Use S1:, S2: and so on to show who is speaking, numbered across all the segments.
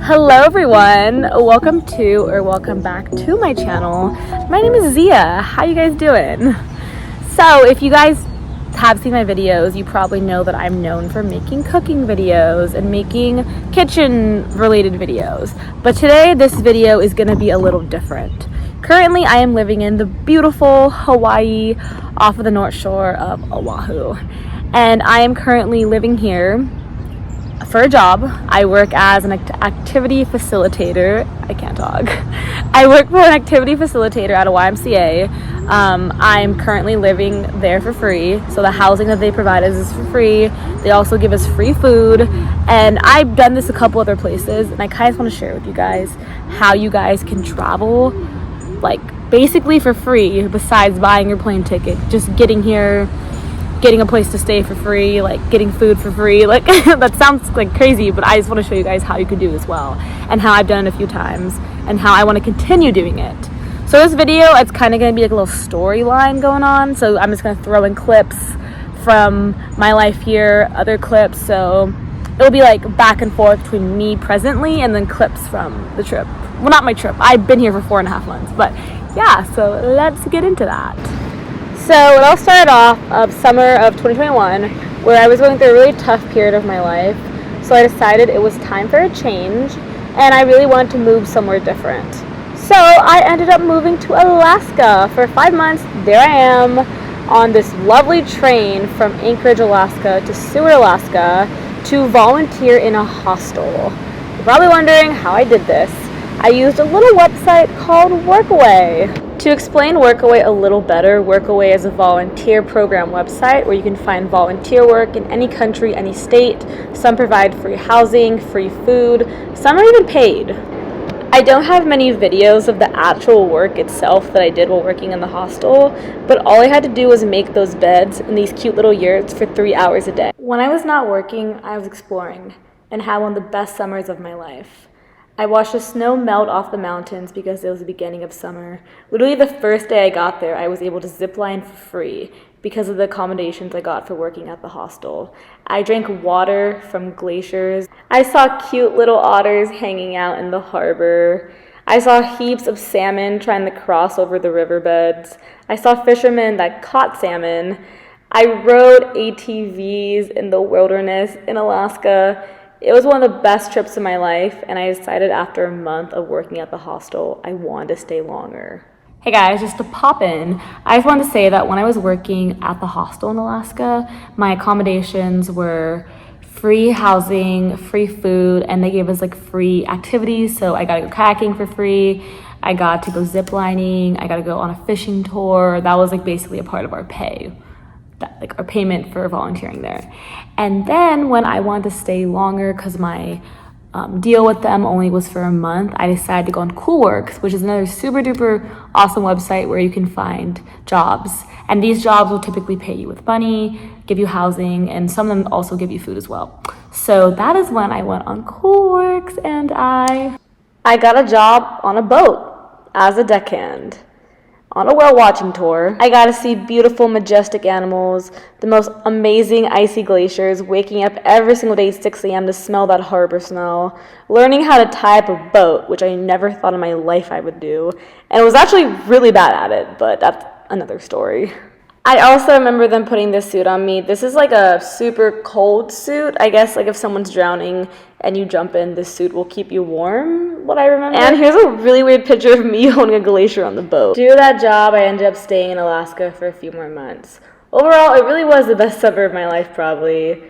S1: Hello everyone, welcome back to my channel. My name is Zia. How you guys doing? So if you guys have seen my videos, you probably know that I'm known for making cooking videos and making kitchen related videos. But today this video is going to be a little different. Currently I am living in the beautiful Hawaii off of the North Shore of Oahu. And I am currently living here for a job. I work as an activity facilitator. I can't talk. I work for an activity facilitator at a YMCA. I'm currently living there for free. So the housing that they provide us is for free. They also give us free food. And I've done this a couple other places. And I kind of want to share with you guys how you guys can travel like basically for free besides buying your plane ticket. Just getting here, getting a place to stay for free, like getting food for free. Like that sounds like crazy, but I just want to show you guys how you can do as well and how I've done it a few times and how I want to continue doing it. So this video, it's kind of going to be like a little storyline going on. So I'm just going to throw in clips from my life here, other clips. So it'll be like back and forth between me presently and then clips from the trip. Well, not my trip. I've been here for 4.5 months, but yeah, so let's get into that. So it all started off of summer of 2021 where I was going through a really tough period of my life. So I decided it was time for a change and I really wanted to move somewhere different. So I ended up moving to Alaska for 5 months. There I am on this lovely train from Anchorage, Alaska to Seward, Alaska to volunteer in a hostel. You're probably wondering how I did this. I used a little website called Workaway. To explain Workaway a little better, Workaway is a volunteer program website where you can find volunteer work in any country, any state. Some provide free housing, free food, some are even paid. I don't have many videos of the actual work itself that I did while working in the hostel, but all I had to do was make those beds in these cute little yurts for 3 hours a day. When I was not working, I was exploring and had one of the best summers of my life. I watched the snow melt off the mountains because it was the beginning of summer. Literally the first day I got there, I was able to zip line for free because of the accommodations I got for working at the hostel. I drank water from glaciers. I saw cute little otters hanging out in the harbor. I saw heaps of salmon trying to cross over the riverbeds. I saw fishermen that caught salmon. I rode ATVs in the wilderness in Alaska. It was one of the best trips of my life, and I decided after a month of working at the hostel, I wanted to stay longer. Hey guys, just to pop in, I just wanted to say that when I was working at the hostel in Alaska, my accommodations were free housing, free food, and they gave us like free activities. So I got to go kayaking for free, I got to go zip lining, I got to go on a fishing tour. That was like basically a part of our pay. Like our payment for volunteering there. And then when I wanted to stay longer because my deal with them only was for a month, I decided to go on Coolworks, which is another super duper awesome website where you can find jobs. And these jobs will typically pay you with money, give you housing, and some of them also give you food as well. So that is when I went on Coolworks and I got a job on a boat as a deckhand. On a whale watching tour, I got to see beautiful, majestic animals, the most amazing icy glaciers, waking up every single day at 6 a.m. to smell that harbor smell, learning how to tie up a boat, which I never thought in my life I would do, and was actually really bad at it, but that's another story. I also remember them putting this suit on me. This is like a super cold suit. I guess like if someone's drowning and you jump in, this suit will keep you warm, what I remember. And here's a really weird picture of me holding a glacier on the boat. Due to that job, I ended up staying in Alaska for a few more months. Overall, it really was the best summer of my life, probably.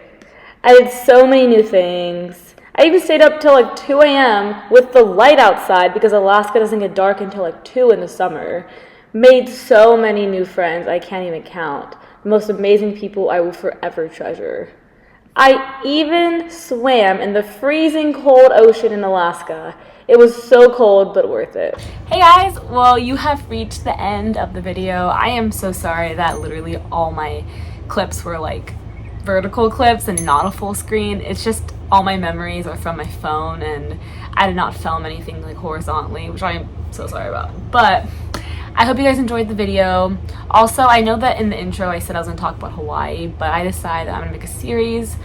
S1: I did so many new things. I even stayed up till like 2 a.m. with the light outside because Alaska doesn't get dark until like 2 in the summer. Made so many new friends, I can't even count. The most amazing people I will forever treasure. I even swam in the freezing cold ocean in Alaska. It was so cold, but worth it. Hey guys, well, you have reached the end of the video. I am so sorry that literally all my clips were like vertical clips and not a full screen. It's just all my memories are from my phone and I did not film anything like horizontally, which I am so sorry about. But I hope you guys enjoyed the video. Also, I know that in the intro I said I was going to talk about Hawaii, but I decided that I'm going to make a series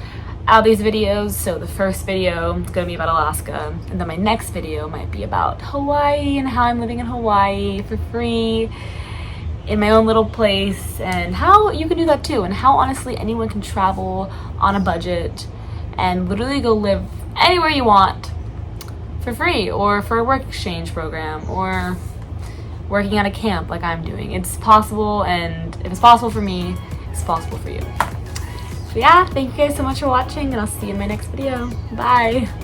S1: out these videos. So the first video is gonna be about Alaska, and then my next video might be about Hawaii and how I'm living in Hawaii for free in my own little place, and how you can do that too, and how honestly anyone can travel on a budget and literally go live anywhere you want for free, or for a work exchange program, or working at a camp like I'm doing. It's possible, and if it's possible for me, it's possible for you. So yeah, thank you guys so much for watching, and I'll see you in my next video. Bye.